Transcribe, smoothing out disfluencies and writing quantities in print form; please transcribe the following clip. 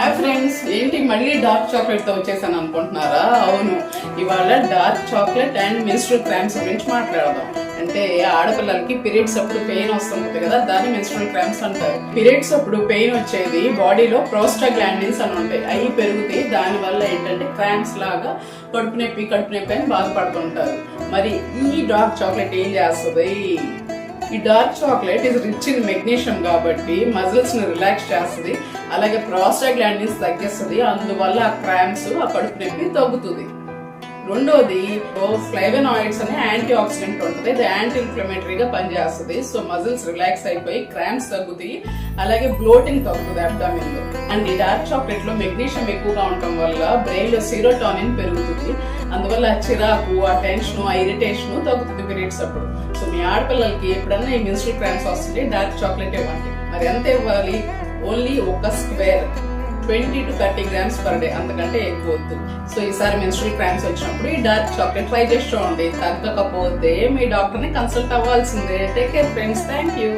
Hi friends, ఏంటి మళ్ళీ dark chocolate తో వచ్చేసాను అనుకుంటున్నారా? అవును, ఇవాళ dark chocolate and menstrual cramps గురించి మాట్లాడదాం. అంటే ఆడపిల్లలకి పీరియడ్స్ అప్పుడు పెయిన్ వస్తుంది కదా, దాన్ని మెన్స్ట్రువల్ క్రాంప్స్ అంటారు. పీరియడ్స్ అప్పుడు పెయిన్ వచ్చేది బాడీలో ప్రోస్టాగ్లాండిన్స్ అని ఉంటాయి, అవి పెరుగుతాయి. దాని వల్ల ఏంటంటే క్రాంప్స్ లాగా కడుపు నొప్పి అని బాధపడుతుంటారు. మరి ఈ డార్క్ చాక్లెట్ ఏం చేస్తుంది? ఈ డార్క్ చాక్లెట్ ఇది రిచ్ ఇన్ మెగ్నీషియం కాబట్టి మజిల్స్ ని రిలాక్స్ చేస్తుంది, అలాగే ప్రోస్టాగ్లాండిన్స్ తగ్గిస్తుంది. అందువల్ల ఆ క్రాంప్స్, ఆ కడుపు నొప్పి తగ్గుతుంది. రెండోది ఫ్లేవనాయిడ్స్ అనే యాంటీ ఆక్సిడెంట్ ఉంటుంది, ఇది యాంటీ ఇన్ఫ్లమేటరీగా పనిచేస్తుంది. సో మజిల్స్ రిలాక్స్ అయిపోయి క్రాంప్స్ తగ్గుతాయి, అలాగే బ్లోటింగ్ తగ్గుతుంది అబ్డామిన్ లో. అండ్ ఈ డార్క్ చాక్లెట్ లో మెగ్నీషియం ఎక్కువగా ఉండటం వల్ల బ్రెయిన్ లో సెరోటోనిన్ పెరుగుతుంది. అందువల్ల ఆ చిరాకు, ఆ టెన్షన్, ఆ ఇరిటేషన్ తగ్గుతుంది పీరియడ్స్ అప్పుడు. సో మీ ఆడపిల్లలకి ఎప్పుడన్నా ఈ మెన్స్ట్రువల్ క్రాంప్స్ వస్తుంది, డార్క్ చాక్లెట్ ఇవ్వండి. మరి ఎంత ఇవ్వాలి? ఓన్లీ ఒక square 20 to 30 grams per day, అంతకంటే ఎక్కువ వద్దు. సో ఈసారి మెన్స్ట్రువల్ క్రాంప్స్ వచ్చినప్పుడు ఈ డార్క్ చాక్లెట్ ట్రై చేసి చూడండి. తగ్గకపోతే మీ డాక్టర్ ని కన్సల్ట్ అవ్వాల్సిందే. Take care friends, thank you.